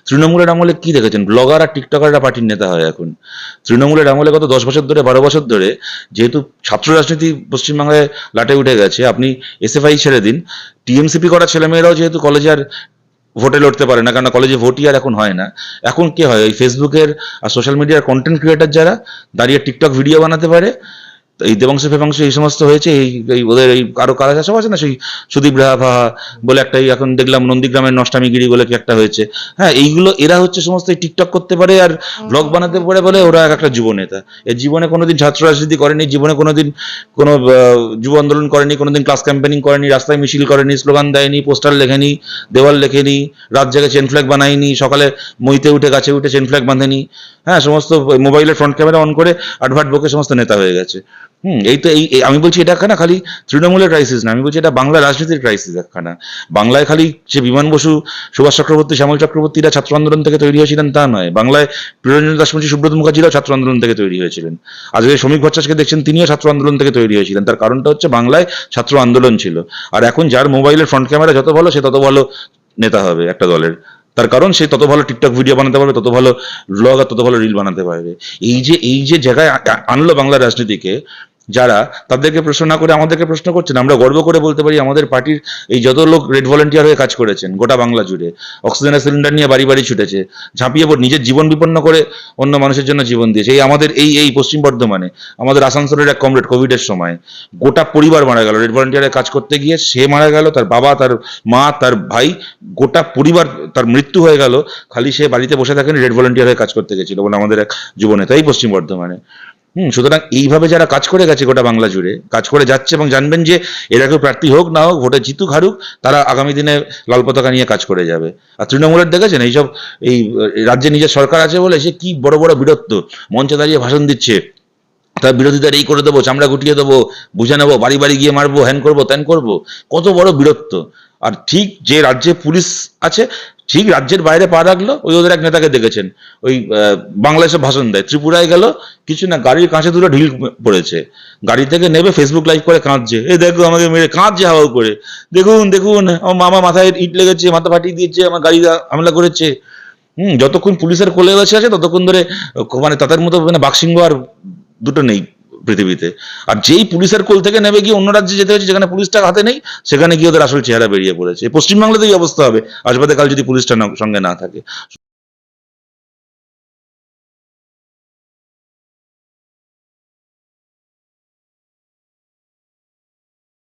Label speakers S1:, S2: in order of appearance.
S1: তৃণমূলের আমলে কি দেখেছেন? ব্লগার আর টিকটকাররা পার্টির নেতা হয় এখন। তৃণমূলের আমলে গত 10 বছর ধরে, 12 বছর ধরে, যেহেতু ছাত্র রাজনীতি পশ্চিমবাংলায় লাটে উঠে গেছে, আপনি এসএফআই ছেড়ে দিন, টিএমসিপি করা ছেলেমেয়েরাও যেহেতু কলেজে আর ভোটে লড়তে পারে না, কারণ কলেজে ভোটই আর এখন হয় না। এখন কে হয়? এই ফেসবুকের আর সোশ্যাল মিডিয়ার কন্টেন্ট ক্রিয়েটার যারা দাঁড়িয়ে টিকটক ভিডিও বানাতে পারে, এই দেবাংশু ফেবাংশু এই সমস্ত হয়েছে, এই এই ওদের এই আরো কারা সব আছে না, সেই সুদীপ রাভা বলে একটা, এই এখন দেখলাম নন্দীগ্রামের নষ্টামিগিরি বলে কি একটা হয়েছে। হ্যাঁ, এইগুলো এরা হচ্ছে সমস্ত টিকটক করতে পারে আর ব্লগ বানাতে পারে বলে ওরা এক একটা যুব নেতা। এর জীবনে কোনোদিন ছাত্র রাজনীতি করেনি, জীবনে কোনোদিন কোনো যুব আন্দোলন করেনি, কোনোদিন ক্লাস ক্যাম্পেনিং করেনি, রাস্তায় মিছিল করেনি, স্লোগান দেয়নি, পোস্টার লেখেনি, দেওয়াল লেখেনি, রাত জেগে চেন ফ্ল্যাগ বানায়নি, সকালে মইতে উঠে গাছে উঠে চেন ফ্ল্যাগ বাঁধেনি। হ্যাঁ, সমস্ত মোবাইলের ফ্রন্ট ক্যামেরা অন করে আডভার্ট বকে সমস্ত নেতা হয়ে গেছে। এই তো আমি বলছি এটা একখানা খালি তৃণমূলের ক্রাইসিস না, আমি বলছি এটা বাংলা রাজনীতির ক্রাইসিস একখানা। বাংলায় খালি যে বিমান বসু, সুভাষ চক্রবর্তী, শ্যামল চক্রবর্তীরা ছাত্র আন্দোলন থেকে তৈরি হয়েছিলেন তা নয়, বাংলায় প্রিয়রঞ্জন দাসমুন্সী, সুব্রত মুখার্জিরাও ছাত্র আন্দোলন থেকে তৈরি হয়েছিলেন। আজকে শ্রমিক ভট্টাচার্যকে দেখছেন, তিনিও ছাত্র আন্দোলন থেকে তৈরি হয়েছিলেন। তার কারণটা হচ্ছে বাংলায় ছাত্র আন্দোলন ছিল। আর এখন যার মোবাইলের ফ্রন্ট ক্যামেরা যত ভালো, সে তত ভালো নেতা হবে একটা দলের। তার কারণ সে তত ভালো টিকটক ভিডিও বানাতে পারবে, তত ভালো ব্লগ আর তত ভালো রিল বানাতে পারবে। এই যে জায়গায় আনলো বাংলা রাজনীতিকে যারা, তাদেরকে প্রশ্ন না করে আমাদেরকে প্রশ্ন করছেন। আমরা গর্ব করে বলতে পারি আমাদের পার্টির এই যত লোক রেড ভলেন্টিয়ার হয়ে কাজ করেছেন গোটা বাংলা জুড়ে, অক্সিজেনের সিলিন্ডার নিয়ে বাড়ি বাড়ি ছুটেছে, ঝাঁপিয়ে পড়ে নিজের জীবন বিপন্ন করে অন্য মানুষের জন্য জীবন দিয়েছে। এই আমাদের এই পশ্চিম বর্ধমানে আমাদের আসানসোলের এক কমরেড কোভিডের সময় গোটা পরিবার মারা গেল রেড ভলেন্টিয়ারের কাজ করতে গিয়ে। সে মারা গেল, তার বাবা, তার মা, তার ভাই, গোটা পরিবার তার মৃত্যু হয়ে গেল, খালি সে বাড়িতে বসে থাকেন, রেড ভলেন্টিয়ার হয়ে কাজ করতে গেছিল বলে আমাদের এক যুবনেতা এই পশ্চিম বর্ধমানে। সুতরাং এইভাবে যারা কাজ করে গেছে গোটা বাংলা জুড়ে, কাজ করে যাচ্ছে, এবং জানবেন যে এরা কেউ প্রার্থী হোক না হোক, ভোটে জিতুক হারুক, তারা আগামী দিনে লাল পতাকা নিয়ে কাজ করে যাবে। আর তৃণমূলের দেখেছেন এইসব, এই রাজ্যে নিজের সরকার আছে বলে সে কি বড় বড় বীরত্ব, মঞ্চে দাঁড়িয়ে ভাষণ দিচ্ছে, তার বিরোধীদের এই করে দেবো, চামড়া গুটিয়ে দেবো, বুঝে নেবো, বাড়ি বাড়ি গিয়ে মারবো, হ্যান করবো, ত্যান করবো, কত বড় বীরত্ব। আর ঠিক যে রাজ্যে পুলিশ আছে, ঠিক রাজ্যের বাইরে পা রাখলো, ওই ওদের এক নেতাকে দেখেছেন, ওই বাংলাদেশে ভাষণ দেয়, ত্রিপুরায় গেল, কিছু না, গাড়ির কাঁচে দুটো ঢিল পড়েছে, গাড়ি থেকে নেবে ফেসবুক লাইভ করে কাঁদছে, এই দেখো আমাকে মেরে, কাঁদছে হাওয়া করে, দেখুন দেখুন আমার মামা মাথায় ইট লেগেছে, মাথা ফাটিয়ে দিয়েছে, আমার গাড়ি হামলা করেছে। যতক্ষণ পুলিশের কোলে বসে আছে ততক্ষণ ধরে মানে তাদের মতো মানে বাকসিংহ আর দুটো নেই পৃথিবীতে। আর যেই পুলিশের কোল থেকে নেবে গিয়ে অন্য রাজ্যে যেতে হচ্ছে, যেখানে পুলিশটা হাতে নেই, সেখানে গিয়ে ওদের আসল চেহারা বেরিয়ে পড়েছে। পশ্চিমবাংলাতেই অবস্থা হবে আসবাদে কাল যদি পুলিশটা সঙ্গে না থাকে।